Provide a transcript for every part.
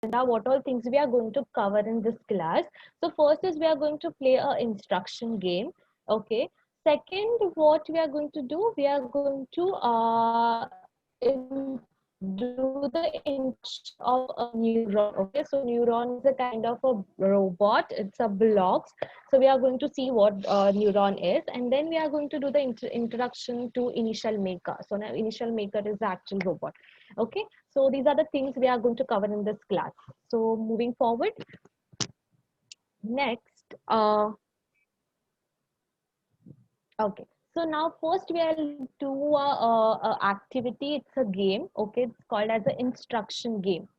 agenda, what all things we are going to cover in this class. So first is we are going to play a instruction game. Okay. Second, what we are going to do, we are going to do the introduction of a neuron. Okay, so neuron is a kind of a robot. It's a blocks. So we are going to see what neuron is, and then we are going to do the introduction to initial maker. So now initial maker is the actual robot. Okay, so these are the things we are going to cover in this class. So moving forward, next, okay. So now first we'll do a activity. It's a game. Okay, it's called as an instruction game.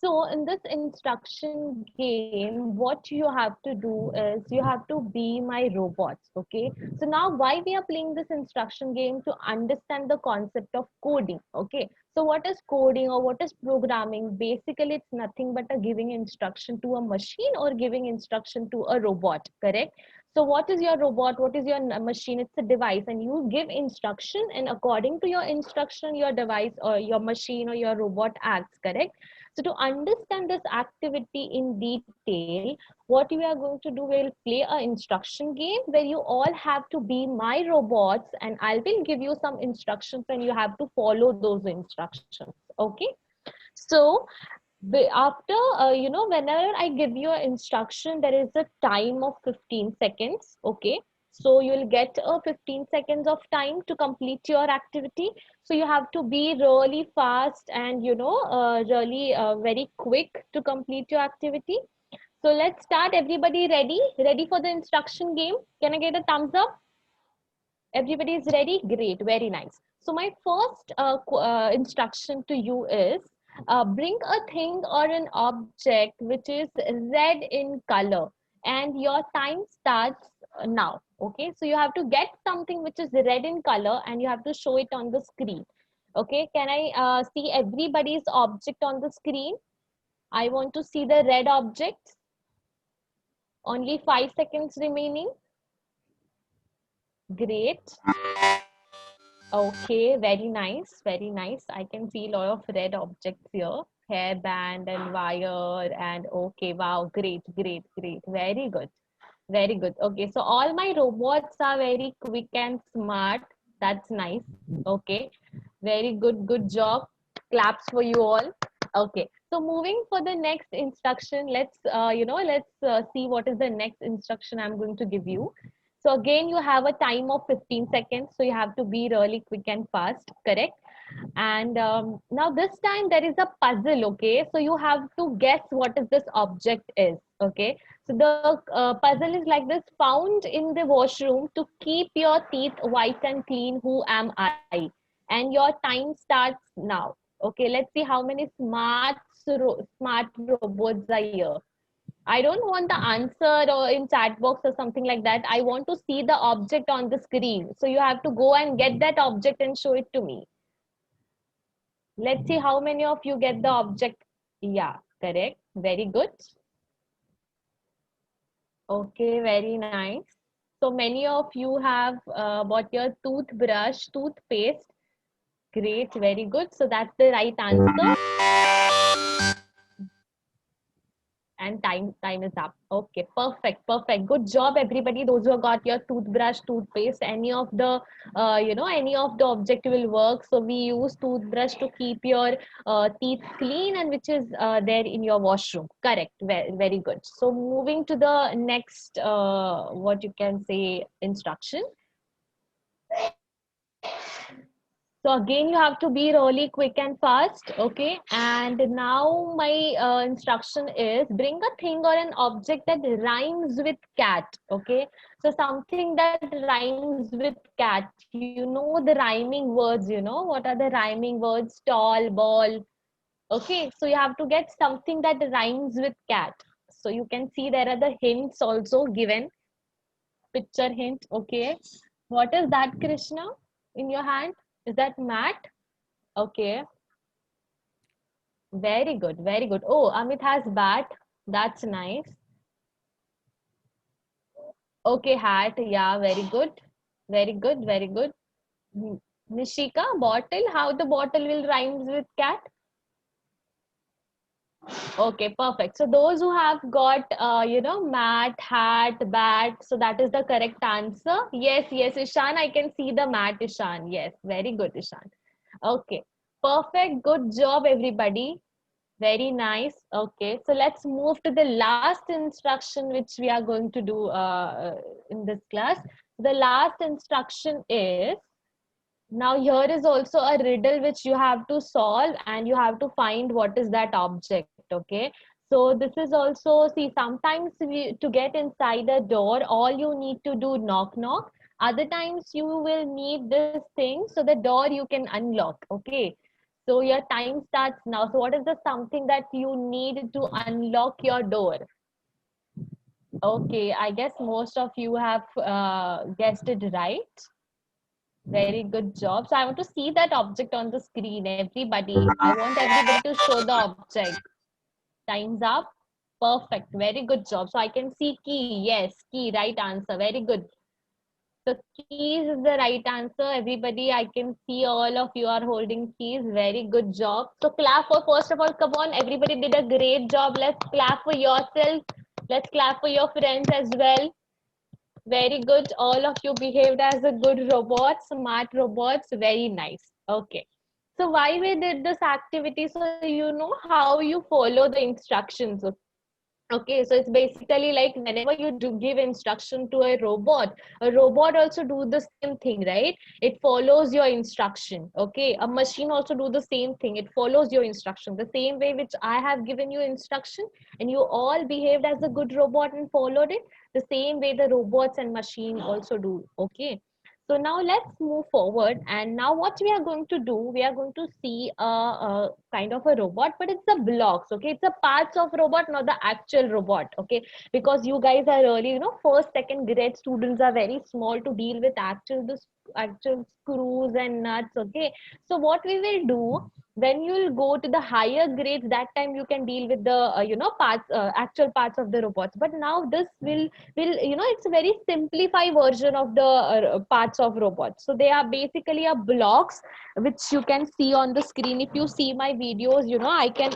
So in this instruction game, what you have to do is you have to be my robots. Okay. So now why we are playing this instruction game? To understand the concept of coding. Okay. So what is coding or what is programming? Basically, it's nothing but a giving instruction to a machine or giving instruction to a robot. Correct. So what is your robot? What is your machine? It's a device, and you give instruction, and according to your instruction, your device or your machine or your robot acts. Correct. So to understand this activity in detail, what we are going to do, we'll play an instruction game where you all have to be my robots, and I will give you some instructions and you have to follow those instructions. Okay. So after, whenever I give you an instruction, there is a time of 15 seconds. Okay. So you'll get a 15 seconds of time to complete your activity. So you have to be really fast and, really very quick to complete your activity. So let's start. Everybody ready? Ready for the instruction game? Can I get a thumbs up? Everybody is ready? Great, very nice. So my first instruction to you is bring a thing or an object which is red in color, and your time starts now. Okay, so you have to get something which is red in color and you have to show it on the screen. Okay, can I see everybody's object on the screen? I want to see the red objects. Only 5 seconds remaining. Great. Okay, very nice, very nice. I can see a lot of red objects here, hairband and wire and okay, wow, great, great, great. Very good, very good. Okay, so all my robots are very quick and smart. That's nice. Okay, very good, good job. Claps for you all. Okay, so moving for the next instruction, let's see what is the next instruction I'm going to give you. So again, you have a time of 15 seconds. So you have to be really quick and fast, correct? And now this time there is a puzzle, okay? So you have to guess what is this object is, okay? So the puzzle is like this: found in the washroom to keep your teeth white and clean, who am I? And your time starts now. Okay, let's see how many smart robots are here. I don't want the answer or in chat box or something like that. I want to see the object on the screen. So you have to go and get that object and show it to me. Let's see how many of you get the object. Yeah, correct. Very good. Okay, very nice. So many of you have bought your toothbrush, toothpaste. Great, very good. So that's the right answer. And time is up. Okay, perfect, good job everybody. Those who got your toothbrush, toothpaste, any of the any of the object will work. So we use toothbrush to keep your teeth clean, and which is there in your washroom. Correct. Very good. So moving to the next what you can say instruction. So again, you have to be really quick and fast, okay? And now my instruction is bring a thing or an object that rhymes with cat, okay? So something that rhymes with cat. You know the rhyming words, what are the rhyming words? Tall, ball, okay? So you have to get something that rhymes with cat. So you can see there are the hints also given, picture hint, okay? What is that, Krishna, in your hand? Is that mat? Okay, very good, very good. Oh, Amit has bat. That's nice. Okay, hat. Yeah, very good. Very good, very good. Nishika, bottle. How the bottle will rhymes with cat? Okay, perfect. So those who have got, mat, hat, bat, so that is the correct answer. Yes, yes, Ishan, I can see the mat, Ishan. Yes, very good, Ishan. Okay, perfect. Good job, everybody. Very nice. Okay, so let's move to the last instruction which we are going to do in this class. The last instruction is, now here is also a riddle which you have to solve and you have to find what is that object. Okay, so this is also, see, sometimes to get inside a door all you need to do knock knock, other times you will need this thing so the door you can unlock. Okay, so your time starts now. So what is the something that you need to unlock your door? Okay, I guess most of you have guessed it right. Very good job. So I want to see that object on the screen, everybody. I want everybody to show the object. Time's up. Perfect. Very good job. So I can see key. Yes, key. Right answer. Very good. So keys is the right answer. Everybody, I can see all of you are holding keys. Very good job. So clap for, first of all, come on. Everybody did a great job. Let's clap for yourself. Let's clap for your friends as well. Very good. All of you behaved as a good robot, smart robots. Very nice. Okay. So why we did this activity? So you know how you follow the instructions. Okay, so it's basically like whenever you do give instruction to a robot also do the same thing, right? It follows your instruction. Okay, a machine also do the same thing. It follows your instruction the same way which I have given you instruction, and you all behaved as a good robot and followed it. The same way the robots and machine also do. Okay. So now let's move forward. And now what we are going to do, we are going to see a kind of a robot, but it's a blocks. Okay, it's a parts of robot, not the actual robot. Okay, because you guys are early, first, second grade students are very small to deal with actual screws and nuts. Okay, so what we will do, when you'll go to the higher grades, that time you can deal with the parts, actual parts of the robots. But now this will it's a very simplified version of the parts of robots. So they are basically a blocks which you can see on the screen. If you see my videos,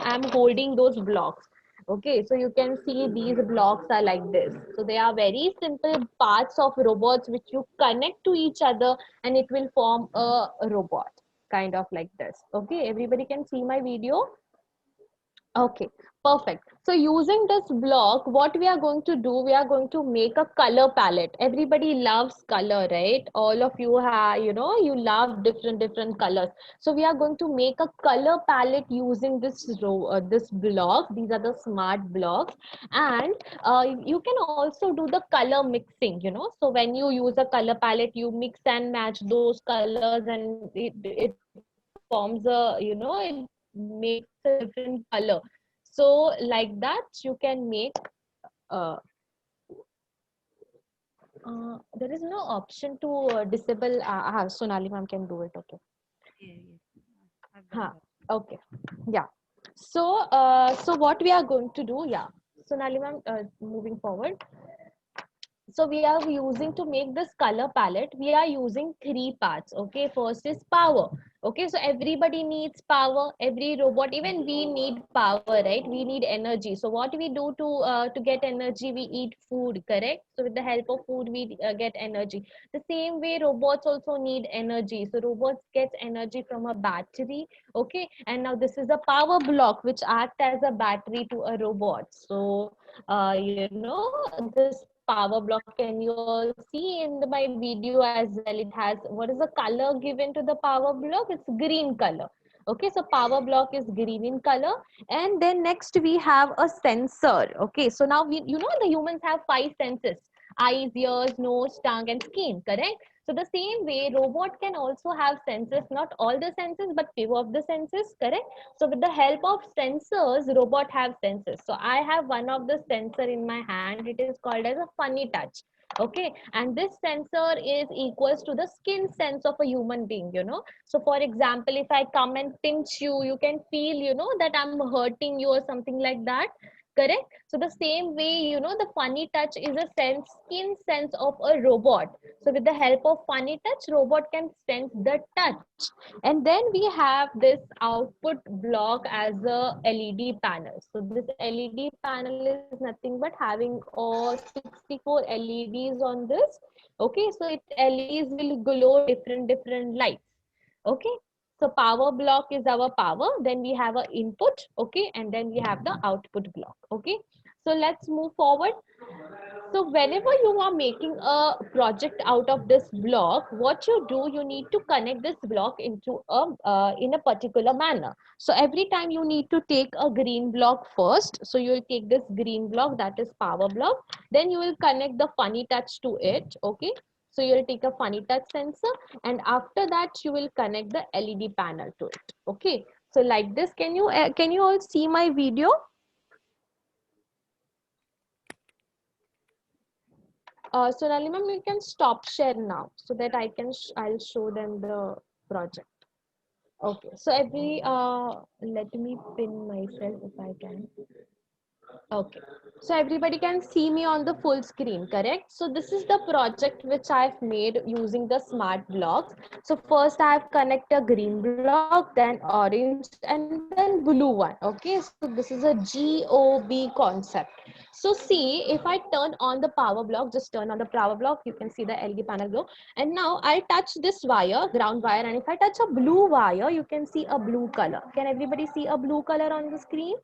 I'm holding those blocks. Okay, so you can see these blocks are like this. So they are very simple parts of robots which you connect to each other and it will form a robot, kind of like this. Okay, everybody can see my video. Okay, perfect. So using this block, what we are going to do, we are going to make a color palette. Everybody loves color, right? All of you have, you love different colors. So we are going to make a color palette using this block. These are the smart blocks, and you can also do the color mixing. So when you use a color palette, you mix and match those colors, and it forms a, it makes a different color. So like that, you can make, uh, there is no option to disable, Sonali ma'am can do it, okay. Yeah, yes. I've done Huh. that. Okay, yeah. So, so what we are going to do, yeah. Sonali ma'am, moving forward. So we are using, to make this color palette, we are using three parts. Okay, first is power. Okay, so everybody needs power, every robot, even we need power, right? We need energy. So what we do to get energy, we eat food, correct? So with the help of food we get energy. The same way robots also need energy. So robots get energy from a battery. Okay, and now this is a power block which act as a battery to a robot. So this power block, can you all see in my video as well? It has, what is the color given to the power block? It's green color. Okay, so power block is green in color. And then next we have a sensor. Okay, so now the humans have five senses: eyes, ears, nose, tongue, and skin, correct? So the same way robot can also have senses, not all the senses but few of the senses, correct? So with the help of sensors, robot have senses. So I have one of the sensor in my hand. It is called as a funny touch. Okay, and this sensor is equals to the skin sense of a human being. So for example, if I come and pinch you, you can feel that I'm hurting you or something like that, correct? So the same way, the funny touch is a skin sense of a robot. So with the help of funny touch, robot can sense the touch. And then we have this output block as a LED panel. So this LED panel is nothing but having all 64 LEDs on this. Okay, so it LEDs will glow different lights. Okay, so power block is our power, then we have a input, okay, and then we have the output block. Okay, so let's move forward. So whenever you are making a project out of this block, what you do, you need to connect this block into a in a particular manner. So every time you need to take a green block first. So you will take this green block, that is power block, then you will connect the funny touch to it. Okay, so you will take a funny touch sensor, and after that you will connect the LED panel to it. Okay, so like this, can you all see my video? So Nalima, you can stop share now so that I'll show them the project. Okay, so let me pin myself if I can. Okay, so everybody can see me on the full screen, correct? So this is the project which I've made using the smart blocks. So first I've connected a green block, then orange, and then blue one. Okay, so this is a GOB concept. So see, if I turn on the power block, just turn on the power block, you can see the LED panel glow. And now I touch this wire, ground wire, and if I touch a blue wire, you can see a blue color. Can everybody see a blue color on the screen?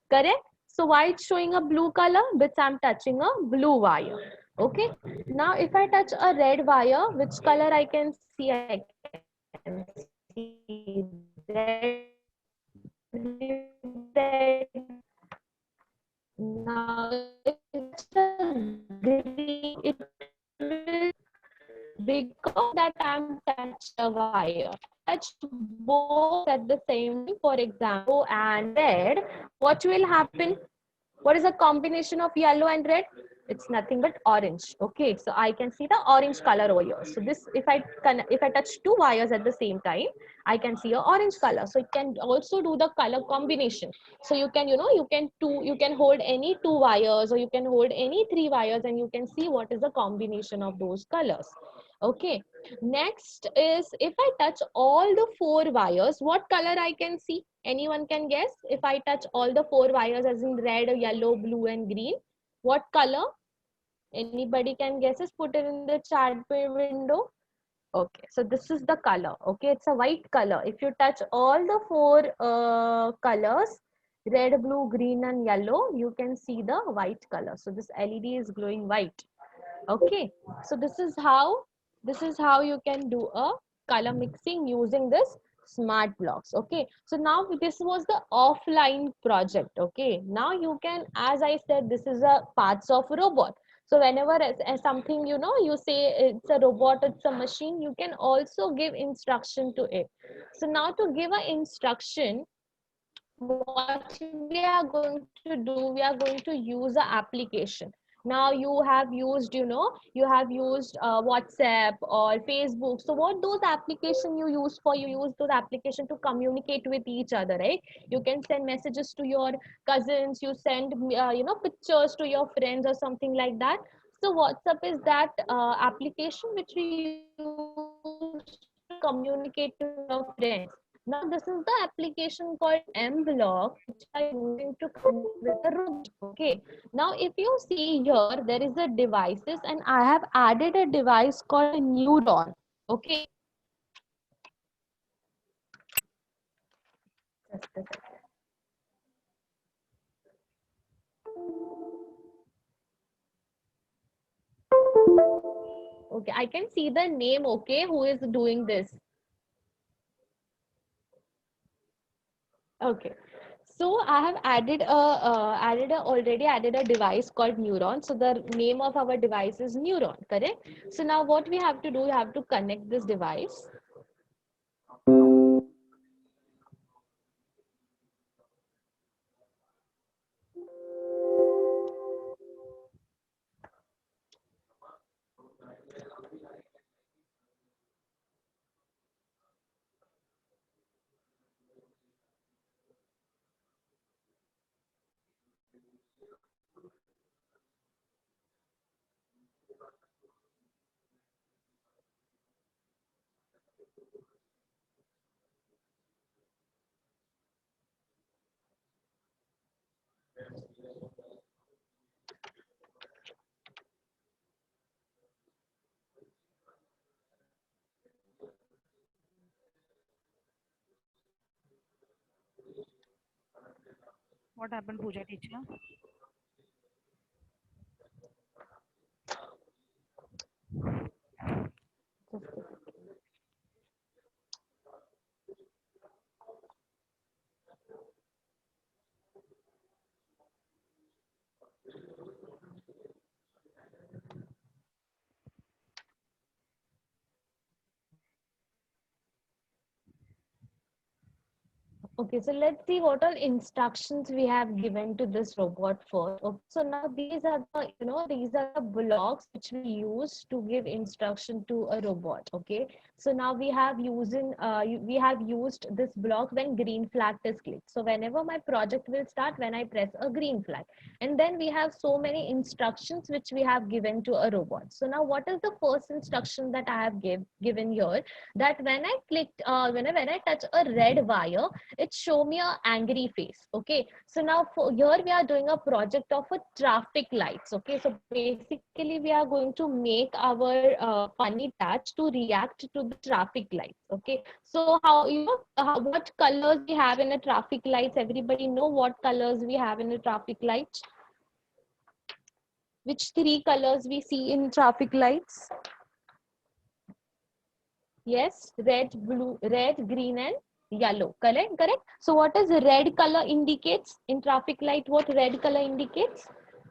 Correct? So why it's showing a blue color? Because I'm touching a blue wire. Okay. Now if I touch a red wire, which color I can see? I can see red. Now if I touch a green, it will, because that I'm touching a wire. Touch both at the same time, for example, and red, what will happen? What is a combination of yellow and red? It's nothing but orange. Okay, so I can see the orange color over here. So this, if I touch two wires at the same time, I can see a orange color. So it can also do the color combination. So you can, you can hold any two wires, or you can hold any three wires, and you can see what is the combination of those colors. Okay, next is, if I touch all the four wires, what color I can see? Anyone can guess? If I touch all the four wires, as in red, yellow, blue, and green, what color? Anybody can guess? Just put it in the chat window. Okay, so this is the color. Okay, it's a white color. If you touch all the four colors, red, blue, green, and yellow, you can see the white color. So this LED is glowing white. Okay, so this is how you can do a color mixing using this smart blocks. Okay, so now this was the offline project. Okay, now you can, as I said, this is a parts of robot. So whenever as something, you say it's a robot, it's a machine, you can also give instruction to it. So now to give an instruction, what we are going to do, we are going to use an application. Now you have used, WhatsApp or Facebook. So what those application you use for? You use those application to communicate with each other, right? You can send messages to your cousins, you send pictures to your friends or something like that. So WhatsApp is that application which we use to communicate to your friends. Now this is the application called mBlock, which we are using to connect with the robot. Okay. Now if you see here, there is a devices, and I have added a device called a Neuron. Okay. Just a second. Okay, I can see the name. Okay, who is doing this? Okay. So I have already added a device called Neuron. So the name of our device is Neuron, correct? So now what we have to do, we have to connect this device. What happened, Pooja teacher? Just a second. Okay, so let's see what all instructions we have given to this robot first. Okay, so now these are the, these are the blocks which we use to give instruction to a robot. Okay, so now we have used this block when green flag is clicked. So whenever my project will start, when I press a green flag, and then we have so many instructions which we have given to a robot. So now what is the first instruction that I have given here? That when I clicked, when I touch a red wire, it show me a angry face. Okay, so now for here we are doing a project of a traffic lights. Okay, so basically we are going to make our funny touch to react to the traffic lights. Okay, so what colors we have in a traffic lights? Everybody know what colors we have in a traffic light? Which three colors we see in traffic lights? Yes, red, green, and yellow. Correct, correct. So what is red color indicates in traffic light? What red color indicates?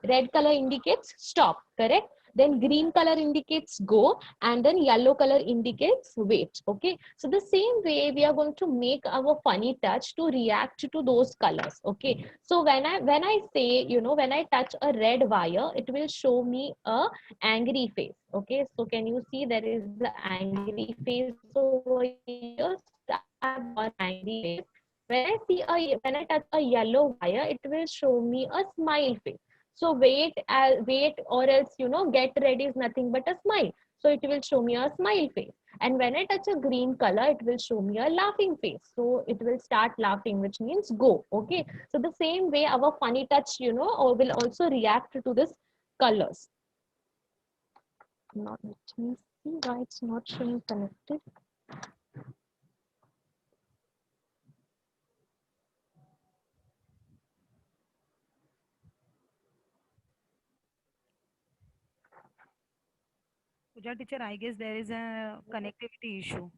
Red color indicates stop. Correct. Then green color indicates go, and then yellow color indicates wait. Okay. So the same way we are going to make our funny touch to react to those colors. Okay. So when I say, when I touch a red wire, it will show me a angry face. Okay, so can you see there is the angry face over here? So I have drawn an angry face. When I touch a yellow wire, it will show me a smile face. So wait, or else, get ready is nothing but a smile. So it will show me a smile face. And when I touch a green color, it will show me a laughing face. So it will start laughing, which means go. Okay, so the same way our funny touch, or will also react to this colors. Not, let me see why it's not showing connected. Pooja teacher, I guess there is a connectivity issue.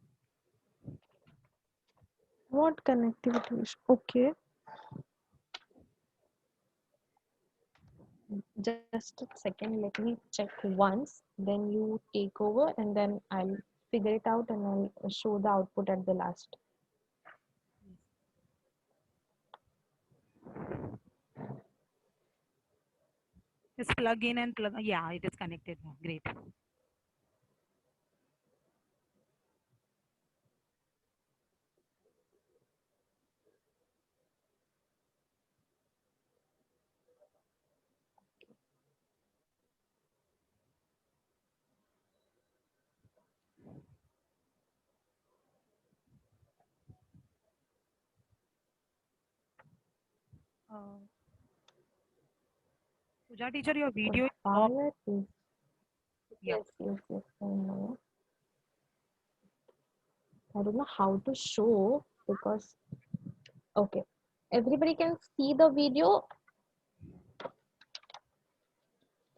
What connectivity issue? Okay, just a second. Let me check once. Then you take over, and then I'll figure it out, and I'll show the output at the last. Just plug in and plug. Yeah, it is connected now. Great. Uh, Pooja teacher, your The video is off. fire is, Yeah. yes, I know. I don't know how to show because, okay, everybody can see the video.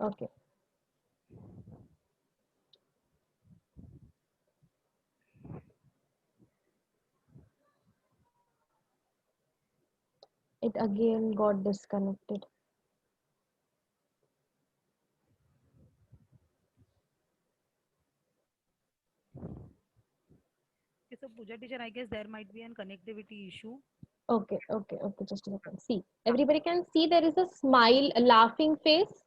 Okay. It again got disconnected. Okay, so Pooja teacher, I guess there might be a connectivity issue. Okay, just a second. See, everybody can see there is a smile, a laughing face.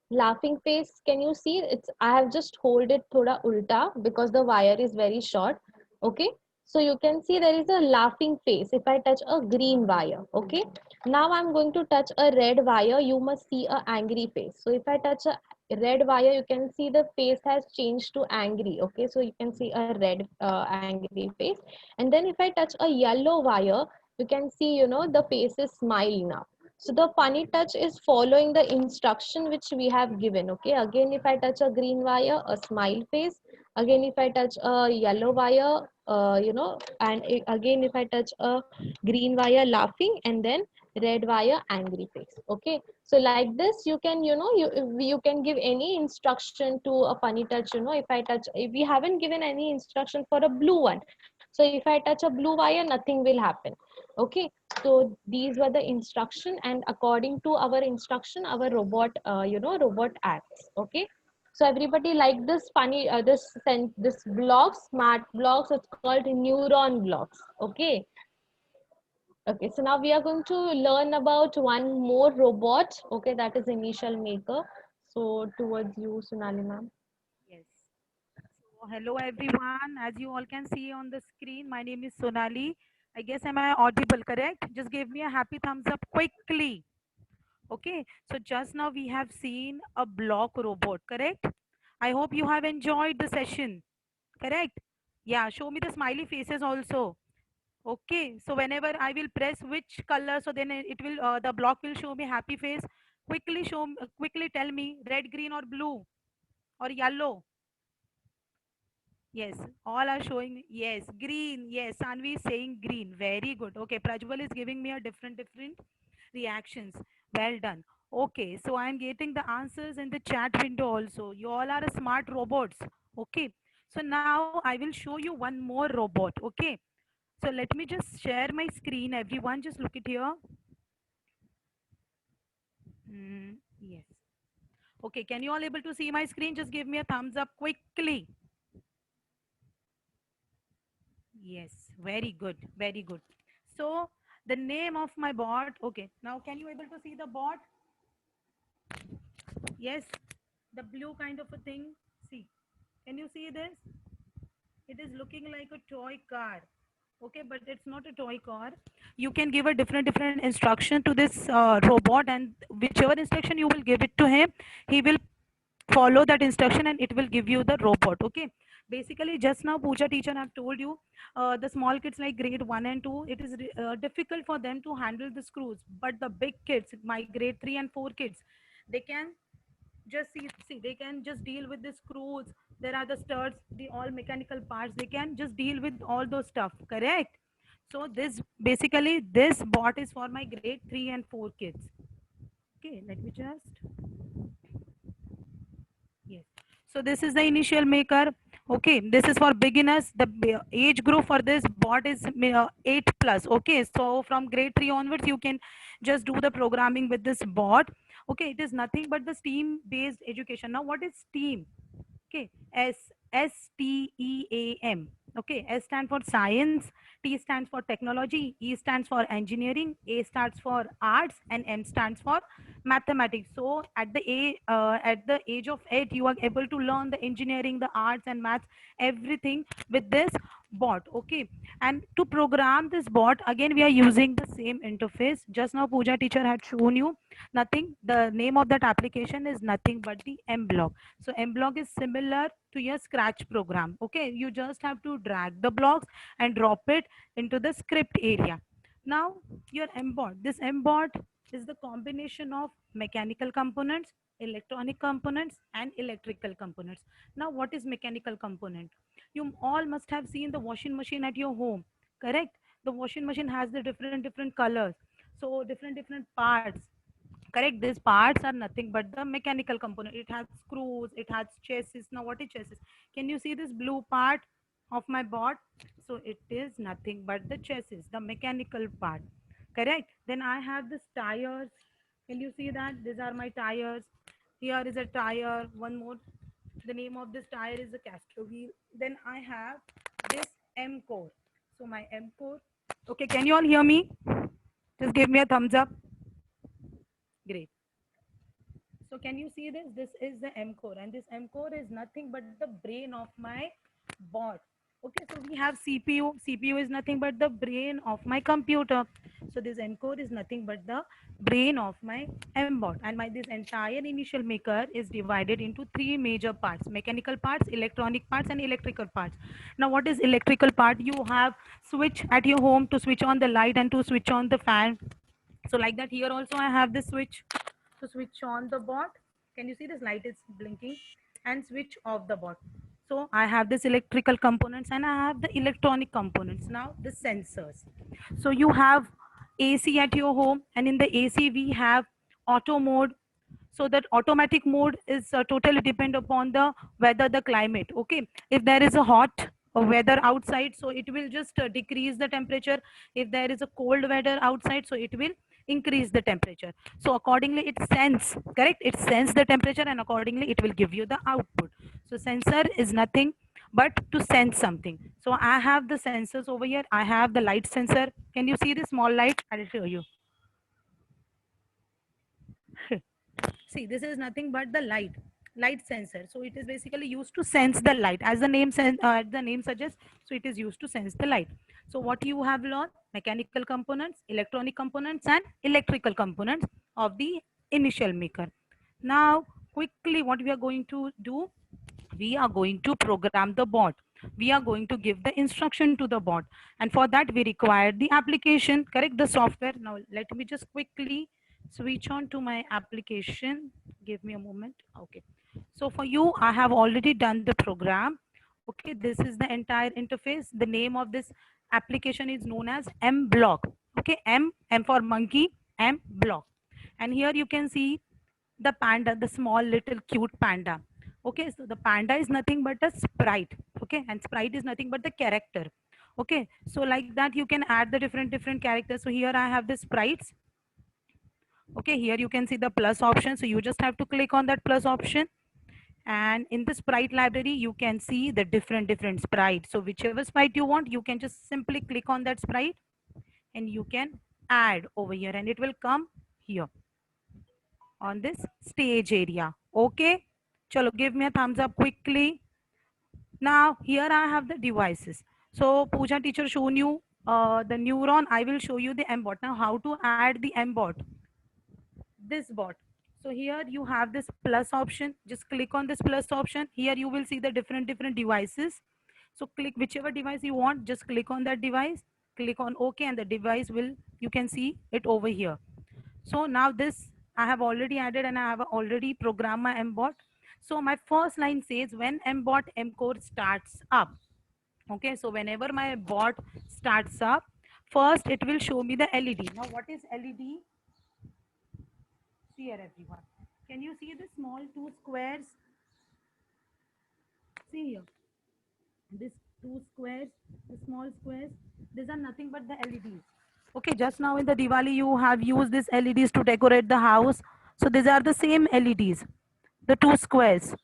Laughing face, can you see? I have just hold it thoda ulta because the wire is very short. Okay, so you can see there is a laughing face if I touch a green wire. Okay, now I'm going to touch a red wire. You must see a angry face. So if I touch a red wire, you can see the face has changed to angry. Okay, so you can see a red angry face. And then if I touch a yellow wire, you can see, the face is smile now. So the funny touch is following the instruction which we have given. Okay, again if I touch a green wire, a smile face. Again if I touch a yellow wire, and again if I touch a green wire, laughing, and then red wire, angry face. Okay, so like this you can, you can give any instruction to a funny touch. If I touch, if we haven't given any instruction for a blue one, so if I touch a blue wire, nothing will happen. Okay, so these were the instruction, and according to our instruction, our robot, robot acts. Okay, so everybody like this funny, this blocks, smart blocks. It's called neuron blocks. Okay, okay. So now we are going to learn about one more robot. Okay, that is initial maker. So towards you, Sonali ma'am. Yes. So hello everyone. As you all can see on the screen, my name is Sonali. I guess am I audible, correct? Just give me a happy thumbs up quickly. Okay. So just now we have seen a block robot, correct? I hope you have enjoyed the session, correct? Yeah, show me the smiley faces also. Okay, so whenever I will press which color, so then it will the block will show me happy face. Quickly quickly tell me red, green, or blue or yellow. Yes, all are showing. Yes, green. Yes, Sanvi is saying green. Very good. Okay, Prajwal is giving me a different reactions. Well done. Okay, so I am getting the answers in the chat window also. You all are smart robots. Okay, so now I will show you one more robot. Okay, so let me just share my screen. Everyone, just look it here. Yes. Okay, can you all able to see my screen? Just give me a thumbs up quickly. Yes, very good, very good. So the name of my bot. Okay, now can you able to see the bot? Yes, the blue kind of a thing. See, can you see this? It is looking like a toy car. Okay, but it's not a toy car. You can give a different instruction to this robot, and whichever instruction you will give it to him, he will follow that instruction and it will give you the robot. Okay, basically just now Pooja teacher have told you the small kids like grade 1 and 2, it is difficult for them to handle the screws, but the big kids, my grade 3 and 4 kids, they can just see they can just deal with the screws. There are the studs, the all mechanical parts, they can just deal with all those stuff, correct? So this basically this bot is for my grade 3 and 4 kids. Okay, let me just. Yes. So this is the initial maker. Okay, this is for beginners. The age group for this bot is 8 plus. Okay, so from grade 3 onwards, you can just do the programming with this bot. Okay, it is nothing but the STEAM based education. Now, what is STEAM? Okay, STEAM. Okay, S stands for science, T stands for technology, E stands for engineering, A stands for arts, and M stands for mathematics. So at the age of 8, you are able to learn the engineering, the arts, and maths, everything with this bot. Okay, and to program this bot, again we are using the same interface. Just now Pooja teacher had shown you nothing. The name of that application is nothing but the M block. So M block is similar to your Scratch program. Okay, you just have to drag the blocks and drop it into the script area. Now your mbot, this mbot is the combination of mechanical components, electronic components, and electrical components. Now what is mechanical component? You all must have seen the washing machine at your home, correct? The washing machine has the different colors, so different parts, correct? These parts are nothing but the mechanical component. It has screws, it has chassis. Now what is chassis? Can you see this blue part of my bot? So it is nothing but the chassis, the mechanical part, correct? Then I have this tires. Can you see that? These are my tires. Here is a tire, one more. The name of this tire is the caster wheel. Then I have this M core. So my M core. Okay, can you all hear me? Just give me a thumbs up. Great. So can you see this? This is the M core, and this M core is nothing but the brain of my bot. Okay, so we have CPU. CPU is nothing but the brain of my computer. So this M core is nothing but the brain of my M bot. And my this entire initial maker is divided into three major parts: mechanical parts, electronic parts, and electrical parts. Now, what is electrical part? You have switch at your home to switch on the light and to switch on the fan. So like that, here also I have this switch to switch on the bot. Can you see this light is blinking? And switch off the bot. So I have this electrical components and I have the electronic components. Now the sensors. So you have AC at your home, and in the AC we have auto mode. So that automatic mode is totally depend upon the weather, the climate. Okay, if there is a hot weather outside, so it will just decrease the temperature. If there is a cold weather outside, so it will increase the temperature. So accordingly it sense, correct, it sense the temperature, and accordingly it will give you the output. So sensor is nothing but to sense something. So I have the sensors over here. I have the light sensor. Can you see the small light? I'll show you. See, this is nothing but the light sensor. So it is basically used to sense the light, as the name suggests. So it is used to sense the light. So what you have learned: mechanical components, electronic components, and electrical components of the initial maker. Now, quickly, what we are going to do, we are going to program the bot. We are going to give the instruction to the bot, and for that we require the application, correct, the software. Now let me just quickly switch on to my application. Give me a moment. Okay, so for you I have already done the program. Okay, this is the entire interface. The name of this application is known as M block. Okay, M for monkey, M block. And here you can see the panda, the small little cute panda. Okay, so the panda is nothing but a sprite. Okay, and sprite is nothing but the character. Okay, so like that you can add the different characters. So here I have the sprites. Okay, here you can see the plus option, so you just have to click on that plus option, and in the sprite library you can see the different sprites. So whichever sprite you want, you can just simply click on that sprite and you can add over here, and it will come here on this stage area. Okay, chalo, give me a thumbs up quickly. Now here I have the devices. So Pooja teacher shown you the neuron. I will show you the mbot. Now how to add the mbot, this bot. So here you have this plus option. Just click on this plus option. Here you will see the different devices. So click whichever device you want, just click on that device, click on OK, and the device will, you can see it over here. So now this I have already added and I have already programmed my mbot. So my first line says when mbot mcore starts up. Okay, so whenever my bot starts up, first it will show me the LED. Now what is LED? Here everyone, can you see the small two squares? See here, this two squares, the small squares, these are nothing but the LEDs. Okay, just now in the Diwali you have used these LEDs to decorate the house. So these are the same LEDs, the two squares.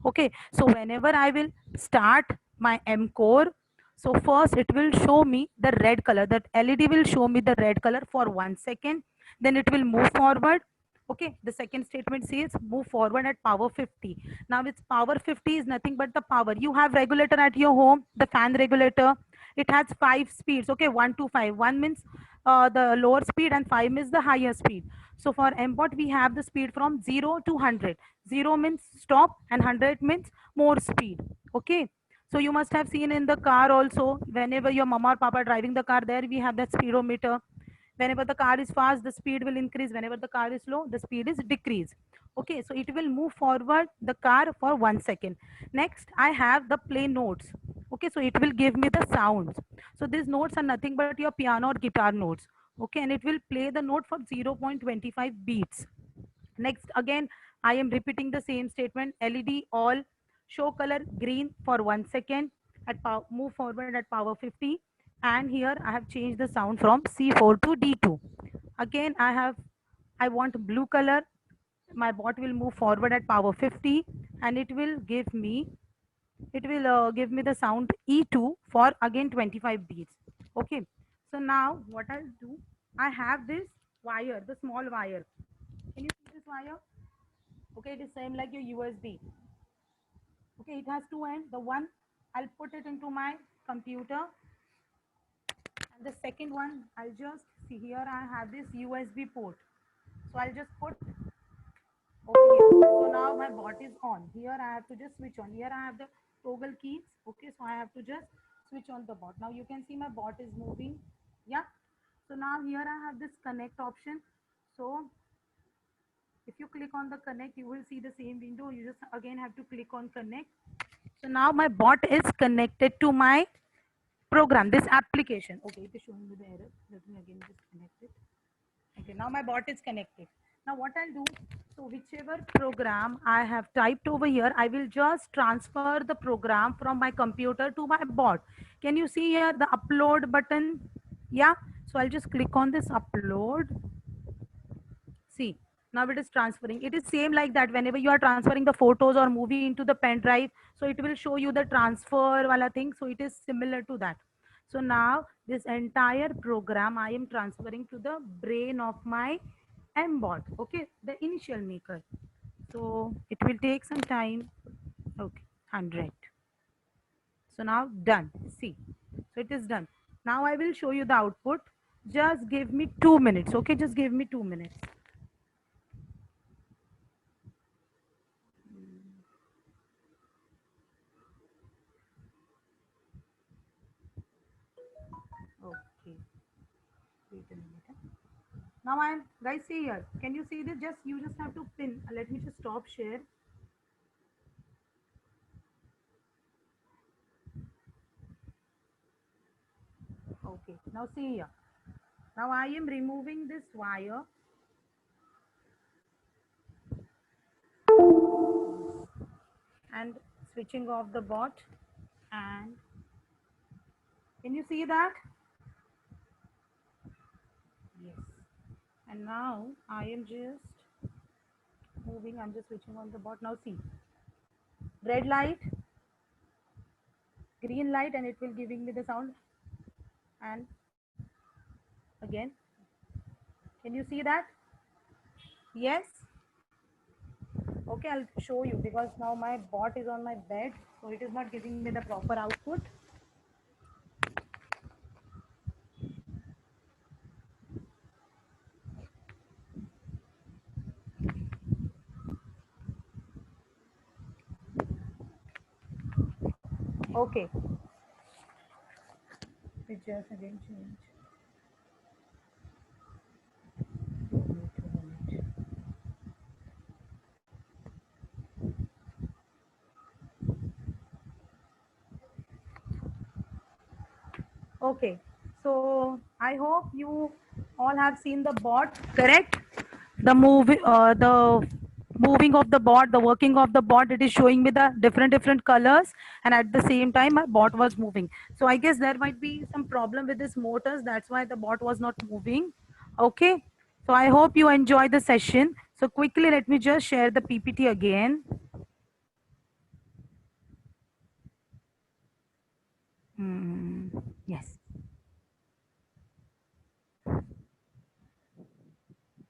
Okay, so whenever I will start my M core, so first it will show me the red color. That LED will show me the red color for 1 second. Then it will move forward. Okay, the second statement says move forward at power 50. Now it's power 50 is nothing but the power. You have regulator at your home, the fan regulator. It has 5 speeds. Okay, 1 to 5. 1 means the lower speed and 5 means the higher speed. So for mbot we have the speed from 0 to 100. 0 means stop and 100 means more speed. Okay, so you must have seen in the car also, whenever your mama or papa driving the car, there we have that speedometer. Whenever the car is fast, the speed will increase. Whenever the car is slow, the speed is decrease. Okay, so it will move forward the car for 1 second. Next I have the play notes. Okay, so it will give me the sounds. So these notes are nothing but your piano or guitar notes. Okay, and it will play the note for 0.25 beats. Next, again, I am repeating the same statement. LED all, show color green for 1 second, at move forward at power 50. And here I have changed the sound from C4 to D2. Again, I want blue color. My bot will move forward at power 50, and it will give me the sound E2 for again 25 beats. Okay. So now what I'll do, I have this wire, the small wire. Can you see this wire? Okay, it is same like your USB. Okay, it has two ends. The one I'll put it into my computer, and the second one I'll just see here. I have this USB port, so I'll just put over here. So now my bot is on. Here I have to just switch on. Here I have the toggle keys. Okay, so I have to just switch on the bot. Now you can see my bot is moving. Yeah. So now here I have this connect option. So if you click on the connect, you will see the same window. You just again have to click on connect. So now my bot is connected to my program, this application. Okay, it is showing me the error. Let me again just connect it. Okay, now my bot is connected. Now what I'll do, so whichever program I have typed over here, I will just transfer the program from my computer to my bot. Can you see here the upload button? Yeah, so I'll just click on this upload. See, now it is transferring. It is same like that whenever you are transferring the photos or movie into the pen drive. So it will show you the transfer wala thing. So it is similar to that. So now this entire program I am transferring to the brain of my mbot. Okay, the initial maker. So it will take some time. Okay, 100. So now done. See, so it is done. Now I will show you the output. Just give me 2 minutes. Okay, just give me 2 minutes. Okay, wait a minute. Now I'm guys see here. Can you see this? Just you just have to pin. Let me just stop share. Okay. Now see here. Now I am removing this wire and switching off the bot. And can you see that? Yes. And now I am just moving. I'm just switching on the bot. Now see. Red light, green light, and it will giving me the sound. And again. Can you see that? Yes. Okay, I'll show you because now my bot is on my bed, so it is not giving me the proper output. Okay, it just again change. Okay, so I hope you all have seen the bot, correct? The moving of the bot, the working of the bot. It is showing me the different colors, and at the same time, my bot was moving. So I guess there might be some problem with this motors. That's why the bot was not moving. Okay, so I hope you enjoy the session. So quickly, let me just share the PPT again. Yes.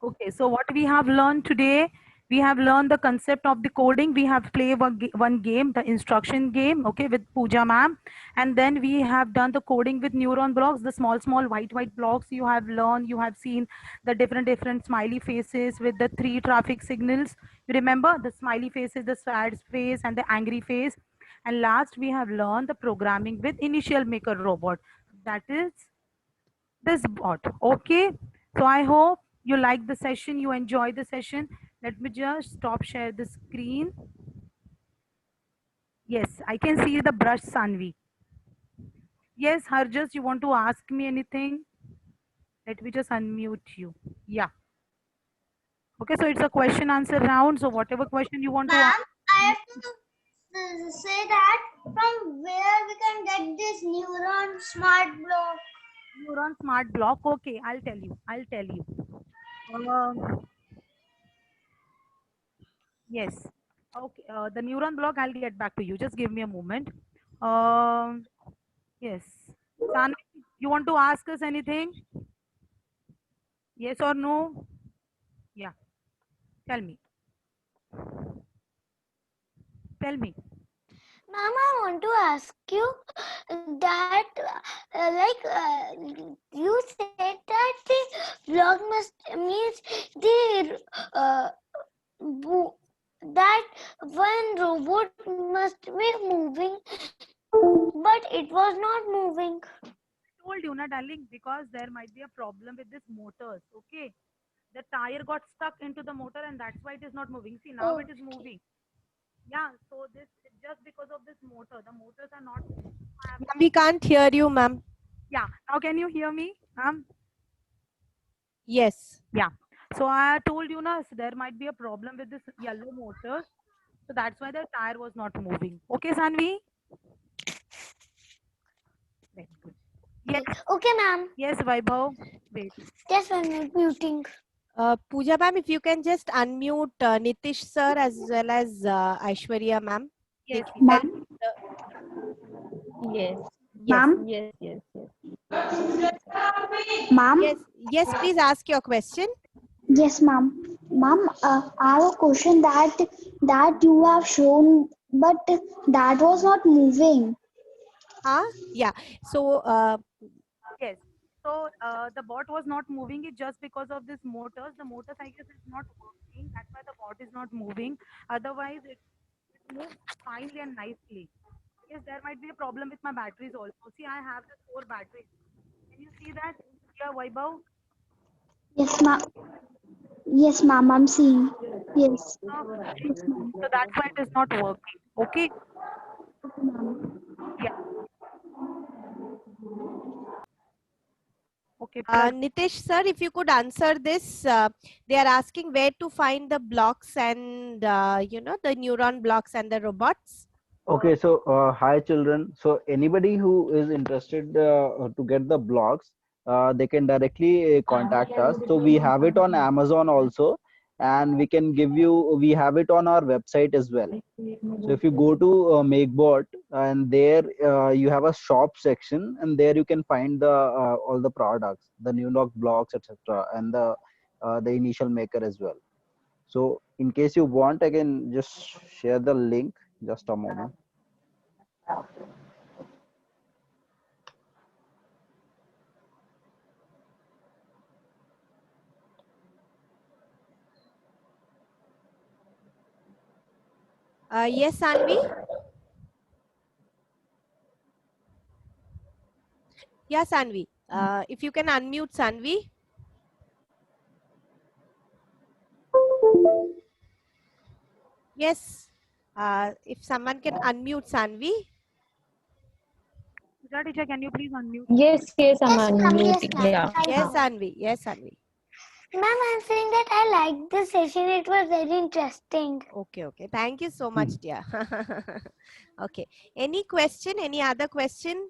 Okay, so what we have learned today, we have learned the concept of the coding. We have played one game, the instruction game, okay, with Pooja ma'am. And then we have done the coding with neuron blocks, the small white blocks you have learned. You have seen the different smiley faces with the 3 traffic signals. You remember the smiley faces, the sad face, and the angry face. And last, we have learned the programming with initial maker robot. That is this bot. Okay, so I hope you like the session, you enjoy the session. Let me just stop share the screen. Yes, I can see the brush, Sanvi. Yes, Harjas, you want to ask me anything? Let me just unmute you. Yeah. Okay, so it's a question answer round. So whatever question you want to ask. I have to say that from where we can get this neuron smart block. Neuron smart block. Okay, I'll tell you. I'll tell you. Yes. Okay. The neuron block, I'll get back to you. Just give me a moment. Um, yes. Sanvi, you want to ask us anything? Yes or no? Yeah. Tell me. Tell me. Ma'am, I want to ask you that, you said that the block must means the that one robot must be moving, but it was not moving. told you, na darling, because there might be a problem with this motors. Okay, the tire got stuck into the motor, and that's why it is not moving. See, now it is moving. Yeah, so this just because of this motor, the motors are not. Ma'am, we can't hear you, ma'am. Yeah, now can you hear me? Yes. Yeah. So I told you, na, so there might be a problem with this yellow motor. So that's why the tire was not moving. Okay, Sanvi? Very good. Yes, Okay, ma'am. yes, Vaibhav. Wait. Just one minute, muting. Pooja ma'am, if you can just unmute Nitish sir as well as Aishwarya ma'am. Yes, It will help Ma'am. Yes. Yes. Ma'am. Yes. Yes. Yes. Ma'am. Yes, yes, please ask your question. Yes, ma'am. Ma'am, I have a question that you have shown, but that was not moving. Yeah. So yes. So the bot was not moving it just because of this motors. The motors, I guess, is not working. That's why the bot is not moving. Otherwise, it moves finely and nicely. Yes, there might be a problem with my batteries also. See, I have the 4 batteries. Can you see that? Yeah, Vaibhav. Yes, ma'am. Yes, ma'am. I'm seeing. Yes. Yes, ma'am. So that's why it is not working. Okay. Okay, ma'am. Yeah. Okay. Nitish sir, if you could answer this, they are asking where to find the blocks and the neuron blocks and the robots. Okay, so hi children. So anybody who is interested to get the blogs, they can directly contact us. So we have it on Amazon also, and we can give you. We have it on our website as well. So if you go to MakeBot, and there you have a shop section, and there you can find the all the products, the Newlock blocks, etc., and the initial maker as well. So in case you want, I can just share the link. Just a moment. Yes, Sanvi. Yeah, Sanvi. If you can unmute Sanvi. Yes. If someone can unmute Sanvi. Pooja teacher, can you please unmute? Yes. Yes. I'm Yes, ma'am. Yes, unmuting. ma'am. Yeah. Yes, Sanvi. Yes, Sanvi. Ma'am, I'm saying that I liked the session. It was very interesting. Okay, okay. Thank you so much, dear. Okay. Any question? Any other question?